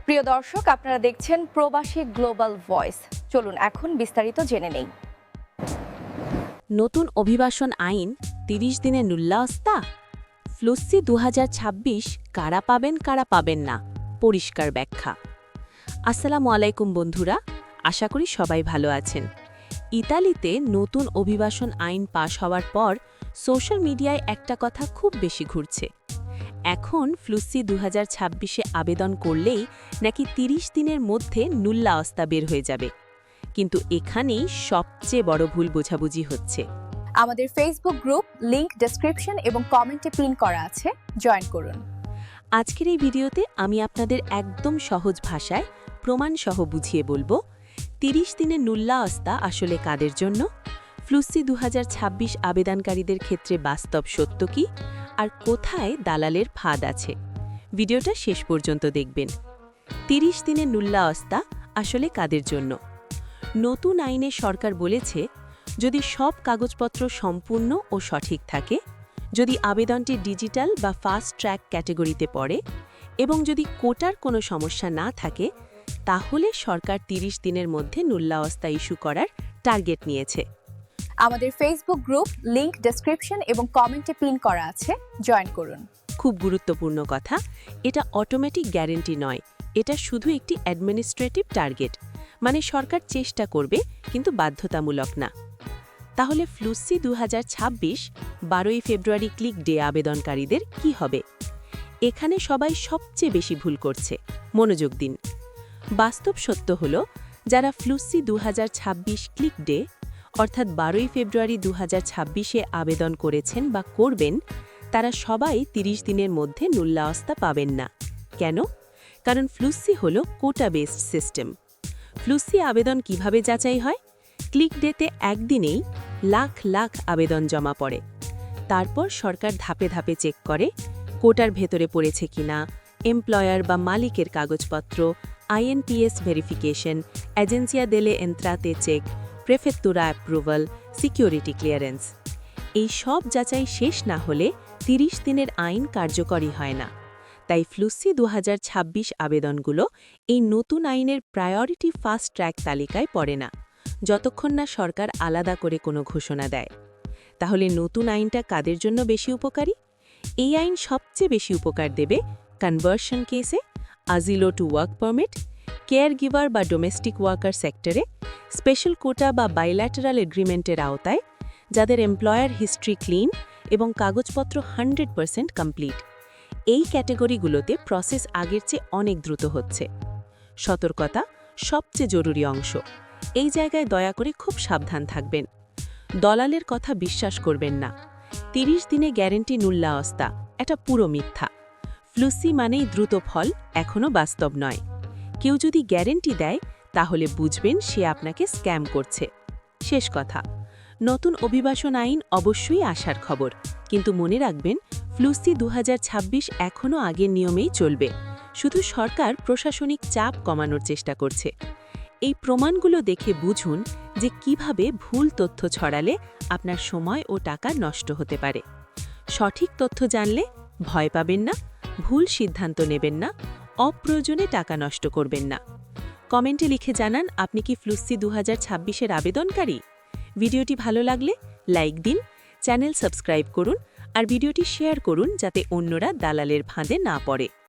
প্রিয় দর্শক, আপনারা দেখছেন প্রবাসী গ্লোবাল ভয়েস। চলুন এখন বিস্তারিত জেনে নেই। নতুন অভিবাসন আইন ৩০ দিনে নুল্লাস্তা। ফ্লুসি ২০২৬ কারা পাবেন না, পরিষ্কার ব্যাখ্যা। আসসালামু আলাইকুম বন্ধুরা, আশা করি সবাই ভালো আছেন। ইতালিতে নতুন অভিবাসন আইন পাশ হওয়ার পর সোশ্যাল মিডিয়ায় একটা কথা খুব বেশি ঘুরছে। এখন ফ্লুসি ২০২৬-এ আবেদন করলেই নাকি ৩০ দিনের মধ্যে নুল্লাস্তা বের হয়ে যাবে। কিন্তু এখানেই সবচেয়ে বড় ভুল বোঝাবুঝি হচ্ছে। আমাদের ফেসবুক গ্রুপ লিংক ডেসক্রিপশন এবং কমেন্টে পিন করা আছে, জয়েন করুন। আজকের এই ভিডিওতে আমি আপনাদের একদম সহজ ভাষায় প্রমাণসহ বুঝিয়ে বলবো ৩০ দিনের নুল্লাস্তা আসলে কাদের জন্য, ফ্লুসি ২০২৬ আবেদনকারীদের ক্ষেত্রে বাস্তব সত্য কি, আর কোথায় দালালের ফাঁদ আছে। ভিডিওটা শেষ পর্যন্ত দেখবেন। ৩০ দিনের নুল্লাস্তা আসলে কাদের জন্য? নতুন আইনে সরকার বলেছে, যদি সব কাগজপত্র সম্পূর্ণ ও সঠিক থাকে, যদি আবেদনটি ডিজিটাল বা ফাস্ট ট্র্যাক ক্যাটেগরিতে পড়ে এবং যদি কোটার কোনো সমস্যা না থাকে, তাহলে সরকার ৩০ দিনের মধ্যে নুল্লাস্তা ইস্যু করার টার্গেট নিয়েছে। আমাদের ফেসবুক গ্রুপ লিংক ডেসক্রিপশন এবং কমেন্টে পিন করা আছে, জয়েন করুন। খুব গুরুত্বপূর্ণ কথা, এটা অটোমেটিক গ্যারেন্টি নয়, এটা শুধু একটি অ্যাডমিনিস্ট্রেটিভ টার্গেট, মানে সরকার চেষ্টা করবে কিন্তু বাধ্যতামূলক না। তাহলে ফ্লুসি ২০২৬ ১২ই ফেব্রুয়ারি ক্লিক ডে আবেদনকারীদের কি হবে? এখানে সবাই সবচেয়ে বেশি ভুল করছে, মনোযোগ দিন। বাস্তব সত্য হল, যারা ফ্লুসি ২০২৬ ক্লিক ডে অর্থাৎ ১২ই ফেব্রুয়ারি ২০২৬-এ আবেদন করেছেন বা করবেন, তারা সবাই ৩০ দিনের মধ্যে নুল্লাস্তা পাবেন না। কেন? কারণ ফ্লুসি হল কোটা বেসড সিস্টেম। ফ্লুসি আবেদন কিভাবে যাচাই হয়? ক্লিক ডেতে একদিনেই লাখ লাখ আবেদন জমা পড়ে। তারপর সরকার ধাপে ধাপে চেক করে কোটার ভেতরে পড়েছে কিনা, এমপ্লয়ার বা মালিকের কাগজপত্র, আইএনপিএস ভেরিফিকেশন, এজেন্সিয়া দেলে এন্ত্রাতে চেক, প্রেফেক্তুরা অ্যাপ্রুভাল, সিকিউরিটি ক্লিয়ারেন্স। এই সব যাচাই শেষ না হলে ৩০ দিনের আইন কার্যকরী হয় না। তাই ফ্লুসি ২০২৬ আবেদনগুলো এই নতুন আইনের প্রায়োরিটি ফাস্ট ট্র্যাক তালিকায় পড়ে না, যতক্ষণ না সরকার আলাদা করে কোনো ঘোষণা দেয়। তাহলে নতুন আইনটা কাদের জন্য বেশি উপকারী? এই আইন সবচেয়ে বেশি উপকার দেবে কনভার্সন কেসে, আজিলো to work permit, care giver বা ডোমেস্টিক ওয়ার্কার সেক্টরে, স্পেশাল কোটা বা বাইল্যাটারাল এগ্রিমেন্টের আওতায়, যাদের এমপ্লয়ার হিস্ট্রি ক্লিন এবং কাগজপত্র 100% কমপ্লিট। এই ক্যাটেগরিগুলোতে প্রসেস আগের চেয়ে অনেক দ্রুত হচ্ছে। সতর্কতা, সবচেয়ে জরুরি অংশ। এই জায়গায় দয়া করে খুব সাবধান থাকবেন। দলালের কথা বিশ্বাস করবেন না। ৩০ দিনে গ্যারেন্টি নুল্লাস্তা, এটা পুরো মিথ্যা। ফ্লুসি মানেই দ্রুত ফল, এখনও বাস্তব নয়। কেউ যদি গ্যারেন্টি দেয়, তাহলে বুঝবেন সে আপনাকে স্ক্যাম করছে। শেষ কথা, নতুন অভিবাসন আইন অবশ্যই আসার খবর, কিন্তু মনে রাখবেন ফ্লুসি ২০২৬ এখনও আগের নিয়মেই চলবে। শুধু সরকার প্রশাসনিক চাপ কমানোর চেষ্টা করছে। এই প্রমাণগুলো দেখে বুঝুন যে কিভাবে ভুল তথ্য ছড়ালে আপনার সময় ও টাকা নষ্ট হতে পারে। সঠিক তথ্য জানলে ভয় পাবেন না, ভুল সিদ্ধান্ত নেবেন না, অপ্রয়োজনে টাকা নষ্ট করবেন না। কমেন্টে লিখে জানান আপনি কি ফ্লুসি ২০২৬-এর আবেদনকারী। ভিডিওটি ভালো লাগলে লাইক দিন, চ্যানেল সাবস্ক্রাইব করুন আর ভিডিওটি শেয়ার করুন যাতে অন্যরা দালালের ফাঁদে না পড়ে।